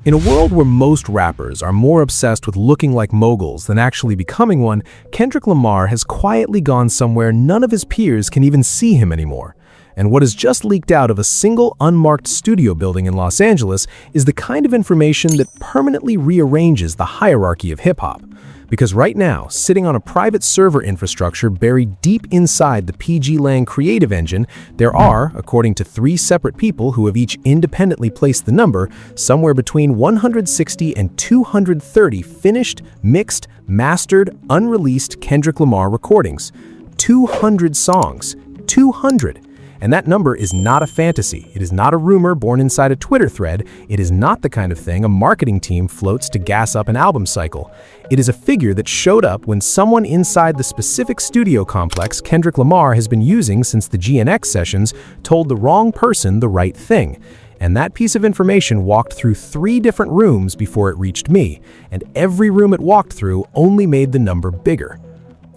In a world where most rappers are more obsessed with looking like moguls than actually becoming one, Kendrick Lamar has quietly gone somewhere none of his peers can even see him anymore. And what has just leaked out of a single unmarked studio building in Los Angeles is the kind of information that permanently rearranges the hierarchy of hip-hop. Because right now, sitting on a private server infrastructure buried deep inside the pglang creative engine, there are, according to 3 separate people who have each independently placed the number, somewhere between 160 and 230 finished, mixed, mastered, unreleased Kendrick Lamar recordings. 200 songs. 200! And that number is not a fantasy. It is not a rumor born inside a Twitter thread. It is not the kind of thing a marketing team floats to gas up an album cycle. It is a figure that showed up when someone inside the specific studio complex Kendrick Lamar has been using since the GNX sessions told the wrong person the right thing. And that piece of information walked through 3 different rooms before it reached me, and every room it walked through only made the number bigger.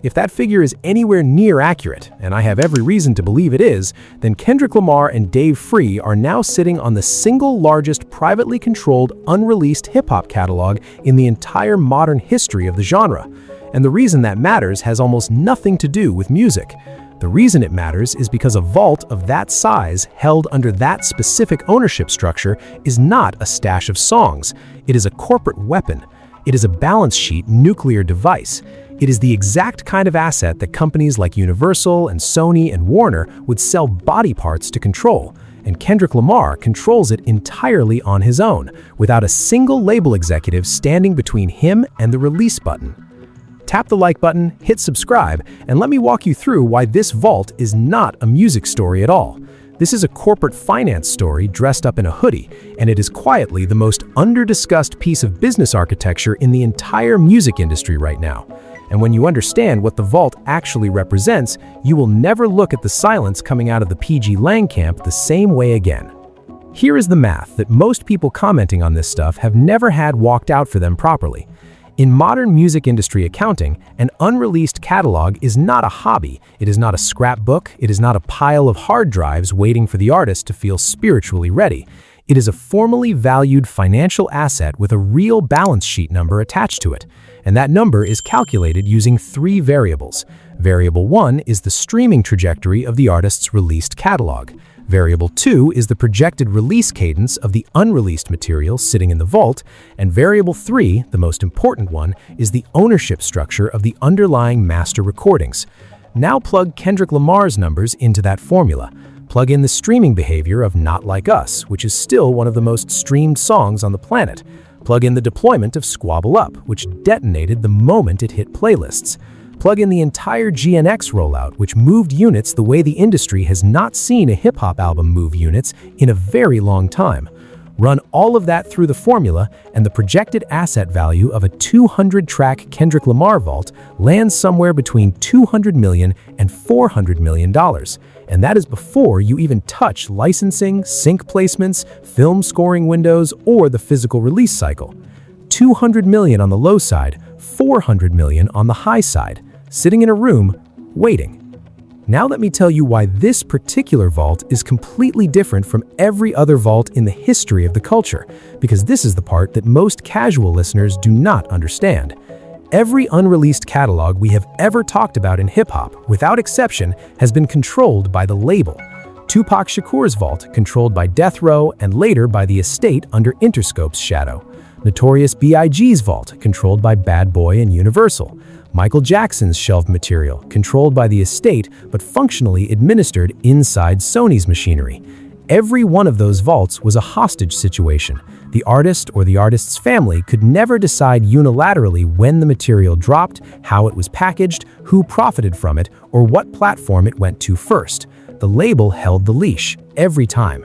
If that figure is anywhere near accurate, and I have every reason to believe it is, then Kendrick Lamar and Dave Free are now sitting on the single largest privately controlled unreleased hip-hop catalog in the entire modern history of the genre. And the reason that matters has almost nothing to do with music. The reason it matters is because a vault of that size held under that specific ownership structure is not a stash of songs. It is a corporate weapon. It is a balance sheet nuclear device. It is the exact kind of asset that companies like Universal and Sony and Warner would sell body parts to control, and Kendrick Lamar controls it entirely on his own, without a single label executive standing between him and the release button. Tap the like button, hit subscribe, and let me walk you through why this vault is not a music story at all. This is a corporate finance story dressed up in a hoodie, and it is quietly the most under-discussed piece of business architecture in the entire music industry right now. And when you understand what the vault actually represents, you will never look at the silence coming out of the pglang camp the same way again. Here is the math that most people commenting on this stuff have never had walked out for them properly. In modern music industry accounting, an unreleased catalog is not a hobby, it is not a scrapbook, it is not a pile of hard drives waiting for the artist to feel spiritually ready. It is a formally valued financial asset with a real balance sheet number attached to it. And that number is calculated using 3 variables. Variable 1 is the streaming trajectory of the artist's released catalog. Variable 2 is the projected release cadence of the unreleased material sitting in the vault. And variable 3, the most important one, is the ownership structure of the underlying master recordings. Now plug Kendrick Lamar's numbers into that formula. Plug in the streaming behavior of Not Like Us, which is still one of the most streamed songs on the planet. Plug in the deployment of Squabble Up, which detonated the moment it hit playlists. Plug in the entire GNX rollout, which moved units the way the industry has not seen a hip-hop album move units in a very long time. Run all of that through the formula, and the projected asset value of a 200-track Kendrick Lamar vault lands somewhere between $200 million and $400 million. And that is before you even touch licensing, sync placements, film scoring windows, or the physical release cycle. $200 million on the low side, $400 million on the high side, sitting in a room, waiting. Now let me tell you why this particular vault is completely different from every other vault in the history of the culture, because this is the part that most casual listeners do not understand. Every unreleased catalog we have ever talked about in hip-hop, without exception, has been controlled by the label. Tupac Shakur's vault, controlled by Death Row and later by the estate under Interscope's shadow. Notorious B.I.G.'s vault, controlled by Bad Boy and Universal. Michael Jackson's shelved material, controlled by the estate but functionally administered inside Sony's machinery. Every one of those vaults was a hostage situation. The artist or the artist's family could never decide unilaterally when the material dropped, how it was packaged, who profited from it, or what platform it went to first. The label held the leash, every time.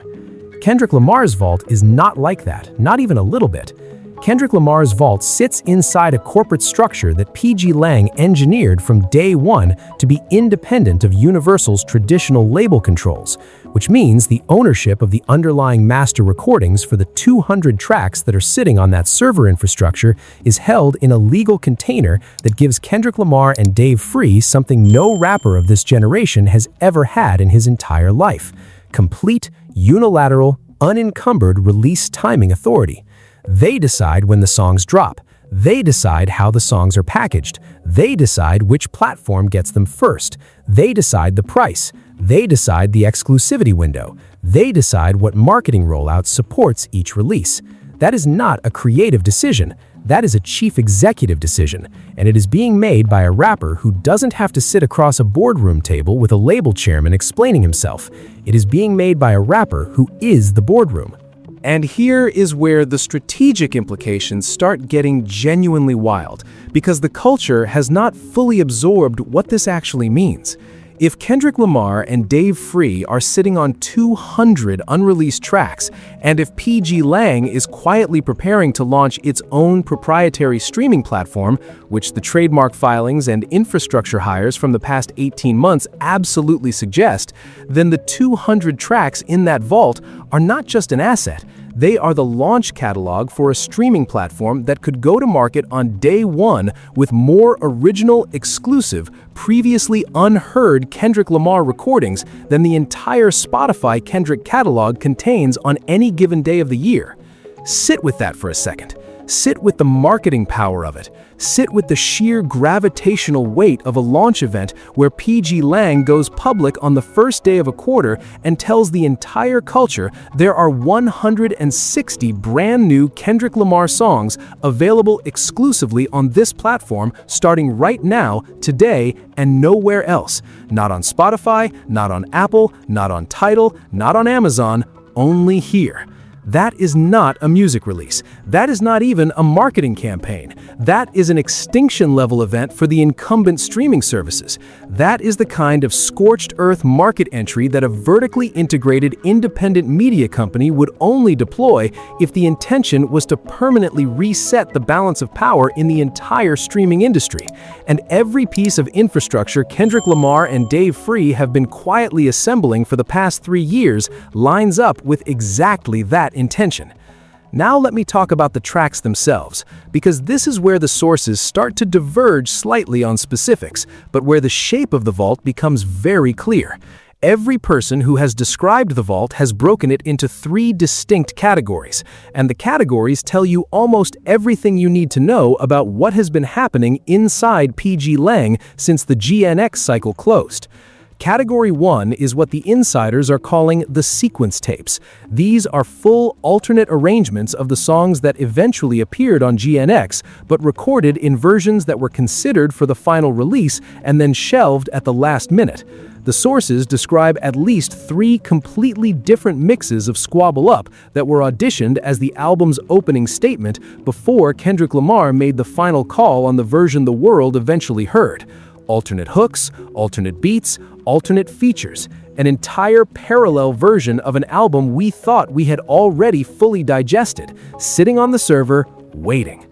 Kendrick Lamar's vault is not like that, not even a little bit. Kendrick Lamar's vault sits inside a corporate structure that pglang engineered from day one to be independent of Universal's traditional label controls, which means the ownership of the underlying master recordings for the 200 tracks that are sitting on that server infrastructure is held in a legal container that gives Kendrick Lamar and Dave Free something no rapper of this generation has ever had in his entire life: complete, unilateral, unencumbered release timing authority. They decide when the songs drop. They decide how the songs are packaged. They decide which platform gets them first. They decide the price. They decide the exclusivity window. They decide what marketing rollout supports each release. That is not a creative decision. That is a chief executive decision, and it is being made by a rapper who doesn't have to sit across a boardroom table with a label chairman explaining himself. It is being made by a rapper who is the boardroom. And here is where the strategic implications start getting genuinely wild, because the culture has not fully absorbed what this actually means. If Kendrick Lamar and Dave Free are sitting on 200 unreleased tracks, and if PG Lang is quietly preparing to launch its own proprietary streaming platform, which the trademark filings and infrastructure hires from the past 18 months absolutely suggest, then the 200 tracks in that vault are not just an asset. They are the launch catalog for a streaming platform that could go to market on day one with more original, exclusive, previously unheard Kendrick Lamar recordings than the entire Spotify Kendrick catalog contains on any given day of the year. Sit with that for a second. Sit with the marketing power of it. Sit with the sheer gravitational weight of a launch event where PG Lang goes public on the first day of a quarter and tells the entire culture there are 160 brand new Kendrick Lamar songs available exclusively on this platform starting right now, today, and nowhere else. Not on Spotify, not on Apple, not on Tidal, not on Amazon, only here. That is not a music release. That is not even a marketing campaign. That is an extinction-level event for the incumbent streaming services. That is the kind of scorched earth market entry that a vertically integrated independent media company would only deploy if the intention was to permanently reset the balance of power in the entire streaming industry. And every piece of infrastructure Kendrick Lamar and Dave Free have been quietly assembling for the past 3 years lines up with exactly that intention. Now let me talk about the tracks themselves, because this is where the sources start to diverge slightly on specifics, but where the shape of the vault becomes very clear. Every person who has described the vault has broken it into 3 distinct categories, and the categories tell you almost everything you need to know about what has been happening inside PG Lang since the GNX cycle closed. Category 1 is what the insiders are calling the sequence tapes. These are full alternate arrangements of the songs that eventually appeared on GNX, but recorded in versions that were considered for the final release and then shelved at the last minute. The sources describe at least 3 completely different mixes of Squabble Up that were auditioned as the album's opening statement before Kendrick Lamar made the final call on the version the world eventually heard. Alternate hooks, alternate beats, alternate features, an entire parallel version of an album we thought we had already fully digested, sitting on the server, waiting.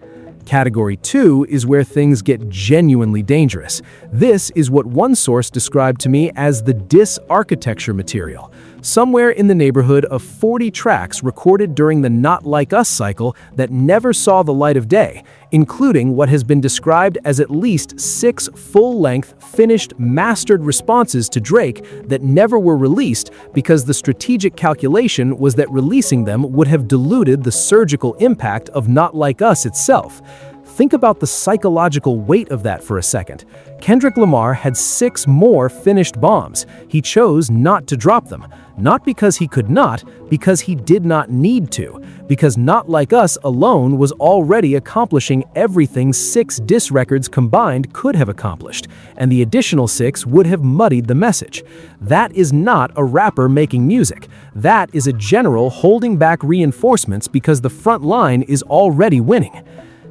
Category 2 is where things get genuinely dangerous. This is what one source described to me as the diss architecture material. Somewhere in the neighborhood of 40 tracks recorded during the Not Like Us cycle that never saw the light of day, including what has been described as at least 6 full-length, finished, mastered responses to Drake that never were released because the strategic calculation was that releasing them would have diluted the surgical impact of Not Like Us itself. Think about the psychological weight of that for a second. Kendrick Lamar had 6 more finished bombs. He chose not to drop them. Not because he could not, because he did not need to. Because Not Like Us alone was already accomplishing everything 6 diss records combined could have accomplished, and the additional 6 would have muddied the message. That is not a rapper making music. That is a general holding back reinforcements because the front line is already winning.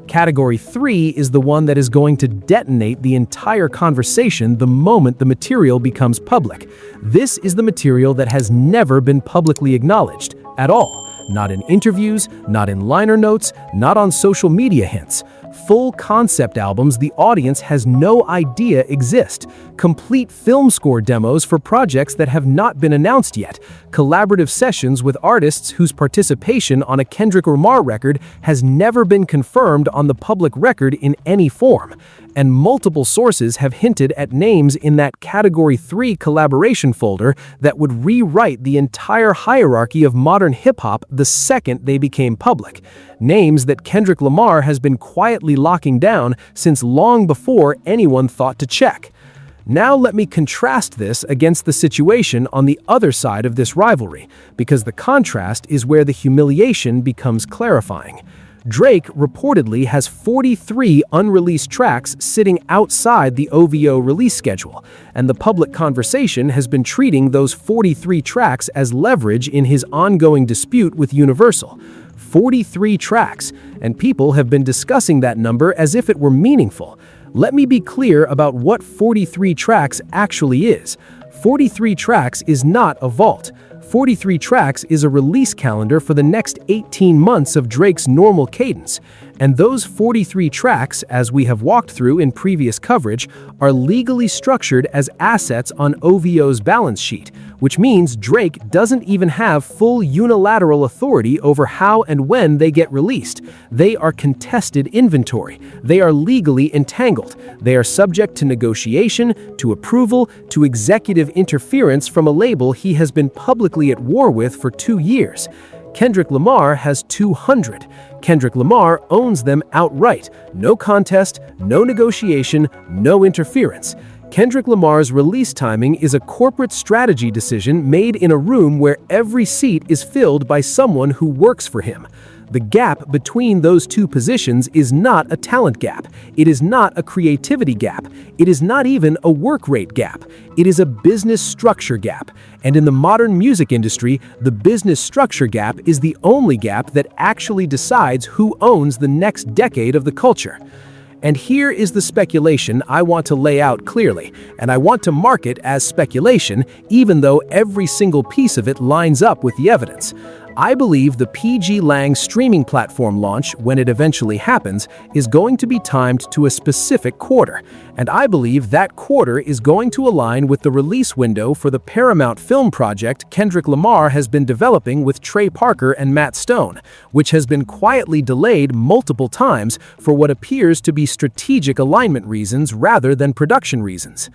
Category 3 is the one that is going to detonate the entire conversation the moment the material becomes public. This is the material that has never been publicly acknowledged at all. Not in interviews, not in liner notes, not on social media hints. full concept albums the audience has no idea exist, complete film score demos for projects that have not been announced yet, collaborative sessions with artists whose participation on a Kendrick Lamar record has never been confirmed on the public record in any form, and multiple sources have hinted at names in that Category 3 collaboration folder that would rewrite the entire hierarchy of modern hip-hop the second they became public. Names that Kendrick Lamar has been quietly locking down since long before anyone thought to check. Now let me contrast this against the situation on the other side of this rivalry, because the contrast is where the humiliation becomes clarifying. Drake reportedly has 43 unreleased tracks sitting outside the OVO release schedule, and the public conversation has been treating those 43 tracks as leverage in his ongoing dispute with Universal. 43 tracks, and people have been discussing that number as if it were meaningful. Let me be clear about what 43 tracks actually is. 43 tracks is not a vault. 43 tracks is a release calendar for the next 18 months of Drake's normal cadence. And those 43 tracks, as we have walked through in previous coverage, are legally structured as assets on OVO's balance sheet, which means Drake doesn't even have full unilateral authority over how and when they get released. They are contested inventory. They are legally entangled. They are subject to negotiation, to approval, to executive interference from a label he has been publicly at war with for 2 years. Kendrick Lamar has 200. Kendrick Lamar owns them outright. No contest, no negotiation, no interference. Kendrick Lamar's release timing is a corporate strategy decision made in a room where every seat is filled by someone who works for him. The gap between those two positions is not a talent gap. It is not a creativity gap. It is not even a work rate gap. It is a business structure gap. And in the modern music industry, the business structure gap is the only gap that actually decides who owns the next decade of the culture. And here is the speculation I want to lay out clearly, and I want to mark it as speculation, even though every single piece of it lines up with the evidence. I believe the PG Lang streaming platform launch, when it eventually happens, is going to be timed to a specific quarter, and I believe that quarter is going to align with the release window for the Paramount film project Kendrick Lamar has been developing with Trey Parker and Matt Stone, which has been quietly delayed multiple times for what appears to be strategic alignment reasons rather than production reasons.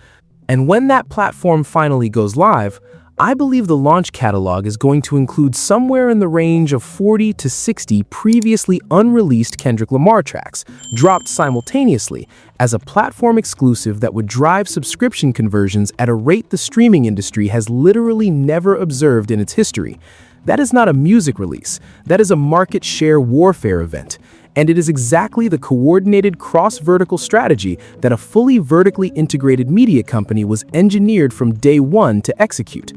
And when that platform finally goes live, I believe the launch catalog is going to include somewhere in the range of 40 to 60 previously unreleased Kendrick Lamar tracks, dropped simultaneously as a platform exclusive that would drive subscription conversions at a rate the streaming industry has literally never observed in its history. That is not a music release. That is a market share warfare event. And it is exactly the coordinated cross-vertical strategy that a fully vertically integrated media company was engineered from day one to execute.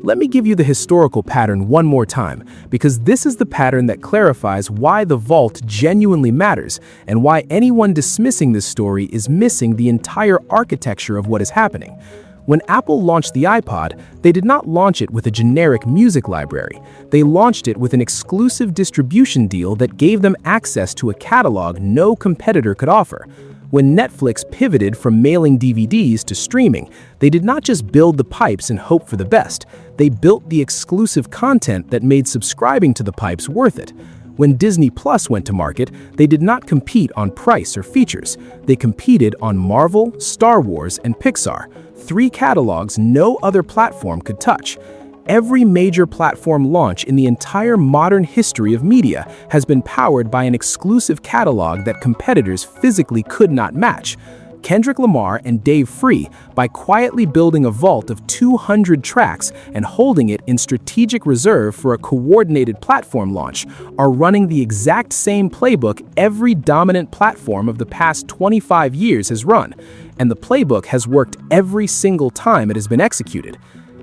Let me give you the historical pattern one more time, because this is the pattern that clarifies why the vault genuinely matters and why anyone dismissing this story is missing the entire architecture of what is happening. When Apple launched the iPod, they did not launch it with a generic music library. They launched it with an exclusive distribution deal that gave them access to a catalog no competitor could offer. When Netflix pivoted from mailing DVDs to streaming, they did not just build the pipes and hope for the best. They built the exclusive content that made subscribing to the pipes worth it. When Disney Plus went to market, they did not compete on price or features. They competed on Marvel, Star Wars, and Pixar, 3 catalogs no other platform could touch. Every major platform launch in the entire modern history of media has been powered by an exclusive catalog that competitors physically could not match. Kendrick Lamar and Dave Free, by quietly building a vault of 200 tracks and holding it in strategic reserve for a coordinated platform launch, are running the exact same playbook every dominant platform of the past 25 years has run. And the playbook has worked every single time it has been executed.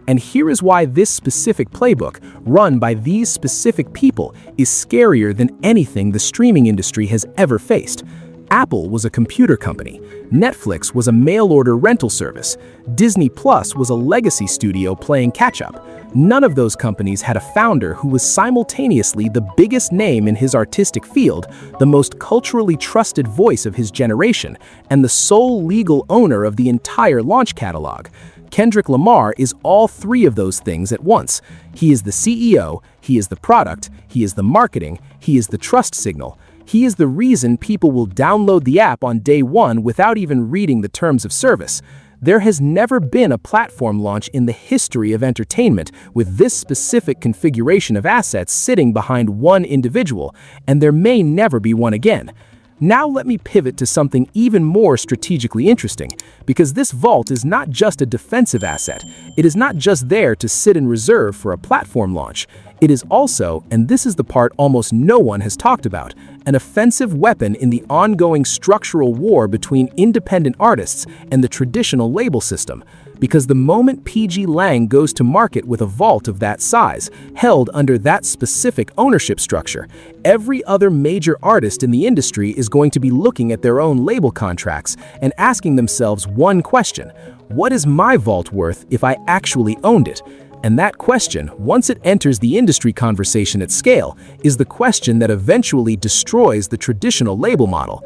And here is why this specific playbook, run by these specific people, is scarier than anything the streaming industry has ever faced. Apple was a computer company. Netflix was a mail-order rental service. Disney Plus was a legacy studio playing catch-up. None of those companies had a founder who was simultaneously the biggest name in his artistic field, the most culturally trusted voice of his generation, and the sole legal owner of the entire launch catalog. Kendrick Lamar is all three of those things at once. He is the CEO, he is the product, he is the marketing, he is the trust signal. He is the reason people will download the app on day one without even reading the terms of service. There has never been a platform launch in the history of entertainment with this specific configuration of assets sitting behind one individual, and there may never be one again. Now let me pivot to something even more strategically interesting, because this vault is not just a defensive asset. It is not just there to sit in reserve for a platform launch. It is also, and this is the part almost no one has talked about, an offensive weapon in the ongoing structural war between independent artists and the traditional label system. Because the moment PG Lang goes to market with a vault of that size, held under that specific ownership structure, every other major artist in the industry is going to be looking at their own label contracts and asking themselves one question: what is my vault worth if I actually owned it? And that question, once it enters the industry conversation at scale, is the question that eventually destroys the traditional label model.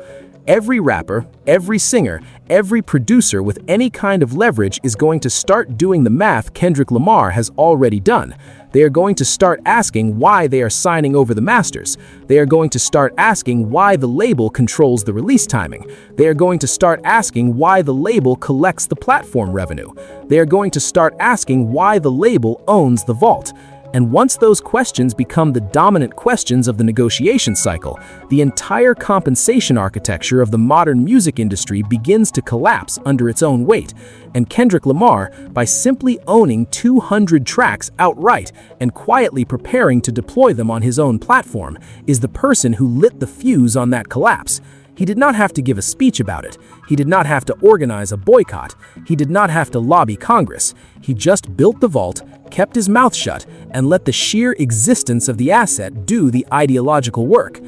Every rapper, every singer, every producer with any kind of leverage is going to start doing the math Kendrick Lamar has already done. They are going to start asking why they are signing over the masters. They are going to start asking why the label controls the release timing. They are going to start asking why the label collects the platform revenue. They are going to start asking why the label owns the vault. And once those questions become the dominant questions of the negotiation cycle, the entire compensation architecture of the modern music industry begins to collapse under its own weight. And Kendrick Lamar, by simply owning 200 tracks outright and quietly preparing to deploy them on his own platform, is the person who lit the fuse on that collapse. He did not have to give a speech about it. He did not have to organize a boycott. He did not have to lobby Congress. He just built the vault, kept his mouth shut, and let the sheer existence of the asset do the ideological work.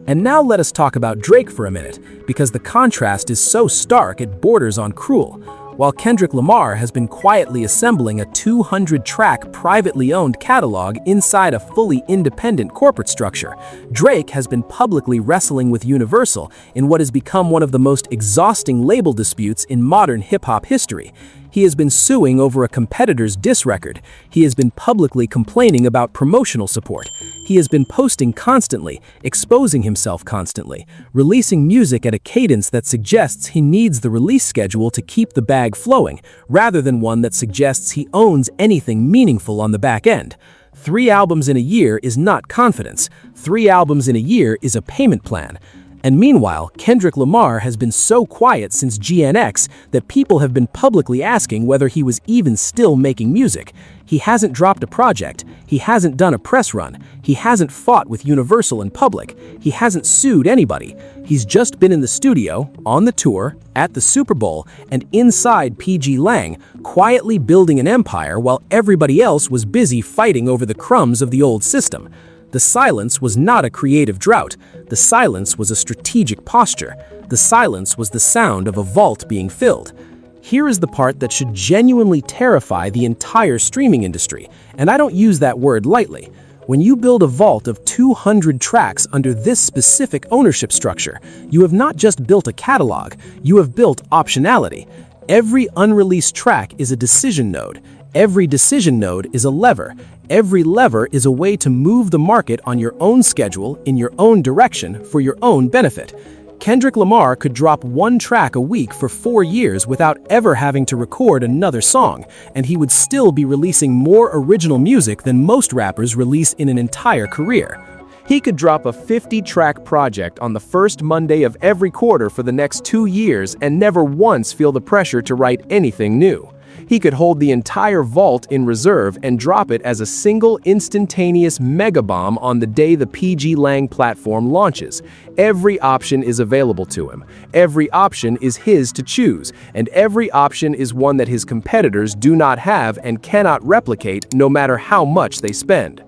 And now let us talk about Drake for a minute, because the contrast is so stark it borders on cruel. While Kendrick Lamar has been quietly assembling a 200-track privately owned catalog inside a fully independent corporate structure, Drake has been publicly wrestling with Universal in what has become one of the most exhausting label disputes in modern hip-hop history. He has been suing over a competitor's diss record. He has been publicly complaining about promotional support. He has been posting constantly, exposing himself constantly, releasing music at a cadence that suggests he needs the release schedule to keep the bag flowing, rather than one that suggests he owns anything meaningful on the back end. 3 albums in a year is not confidence. 3 albums in a year is a payment plan. And meanwhile, Kendrick Lamar has been so quiet since GNX that people have been publicly asking whether he was even still making music. He hasn't dropped a project. He hasn't done a press run. He hasn't fought with Universal in public. He hasn't sued anybody. He's just been in the studio, on the tour, at the Super Bowl, and inside PG Lang, quietly building an empire while everybody else was busy fighting over the crumbs of the old system. The silence was not a creative drought. The silence was a strategic posture. The silence was the sound of a vault being filled. Here is the part that should genuinely terrify the entire streaming industry, and I don't use that word lightly. When you build a vault of 200 tracks under this specific ownership structure, you have not just built a catalog, you have built optionality. Every unreleased track is a decision node. Every decision node is a lever. Every lever is a way to move the market on your own schedule, in your own direction, for your own benefit. Kendrick Lamar could drop 1 track a week for 4 years without ever having to record another song, and he would still be releasing more original music than most rappers release in an entire career. He could drop a 50-track project on the first Monday of every quarter for the next 2 years and never once feel the pressure to write anything new. He could hold the entire vault in reserve and drop it as a single instantaneous megabomb on the day the PG Lang platform launches. Every option is available to him. Every option is his to choose, and every option is one that his competitors do not have and cannot replicate no matter how much they spend.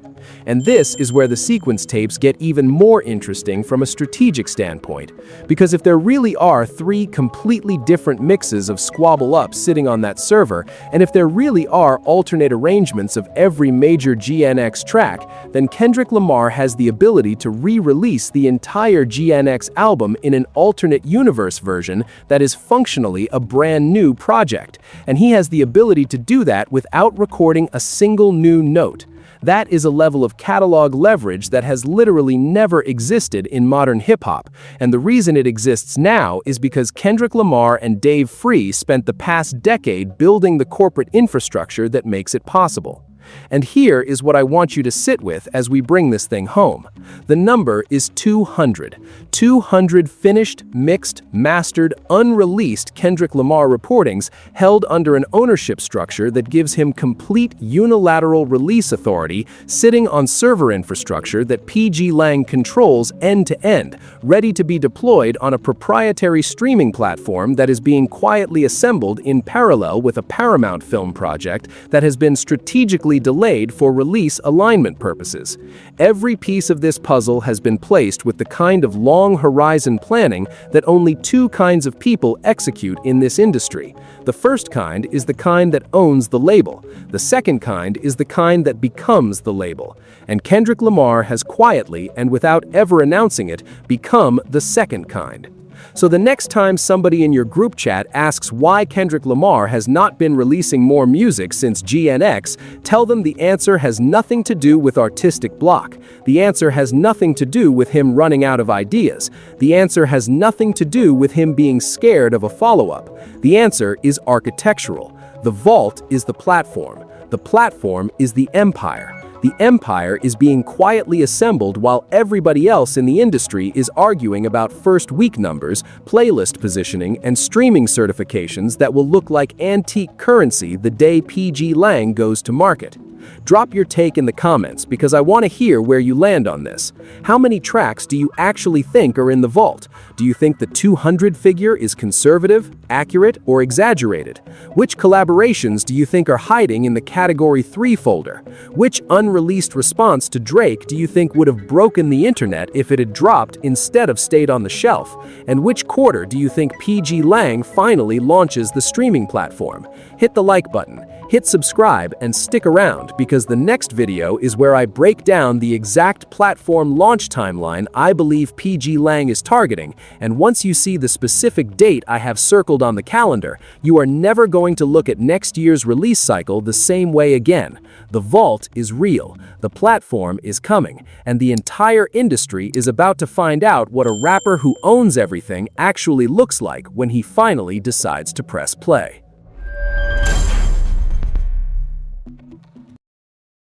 And this is where the sequence tapes get even more interesting from a strategic standpoint. Because if there really are 3 completely different mixes of Squabble Up sitting on that server, and if there really are alternate arrangements of every major GNX track, then Kendrick Lamar has the ability to re-release the entire GNX album in an alternate universe version that is functionally a brand new project. And he has the ability to do that without recording a single new note. That is a level of catalog leverage that has literally never existed in modern hip-hop, and the reason it exists now is because Kendrick Lamar and Dave Free spent the past decade building the corporate infrastructure that makes it possible. And here is what I want you to sit with as we bring this thing home. The number is 200. 200 finished, mixed, mastered, unreleased Kendrick Lamar recordings held under an ownership structure that gives him complete unilateral release authority sitting on server infrastructure that PG Lang controls end to end, ready to be deployed on a proprietary streaming platform that is being quietly assembled in parallel with a Paramount film project that has been strategically delayed for release alignment purposes. Every piece of this puzzle has been placed with the kind of long horizon planning that only 2 kinds of people execute in this industry. The first kind is the kind that owns the label. The second kind is the kind that becomes the label. And Kendrick Lamar has quietly, and without ever announcing it, become the second kind. So the next time somebody in your group chat asks why Kendrick Lamar has not been releasing more music since GNX, tell them the answer has nothing to do with artistic block. The answer has nothing to do with him running out of ideas. The answer has nothing to do with him being scared of a follow-up. The answer is architectural. The vault is the platform. The platform is the empire. The empire is being quietly assembled while everybody else in the industry is arguing about first week numbers, playlist positioning, and streaming certifications that will look like antique currency the day PG Lang goes to market. Drop your take in the comments because I want to hear where you land on this. How many tracks do you actually think are in the vault? Do you think the 200 figure is conservative, accurate, or exaggerated? Which collaborations do you think are hiding in the Category 3 folder? Which unreleased response to Drake do you think would have broken the internet if it had dropped instead of stayed on the shelf? And which quarter do you think PG Lang finally launches the streaming platform? Hit the like button. Hit subscribe and stick around because the next video is where I break down the exact platform launch timeline I believe PG Lang is targeting, and once you see the specific date I have circled on the calendar, you are never going to look at next year's release cycle the same way again. The vault is real, the platform is coming, and the entire industry is about to find out what a rapper who owns everything actually looks like when he finally decides to press play.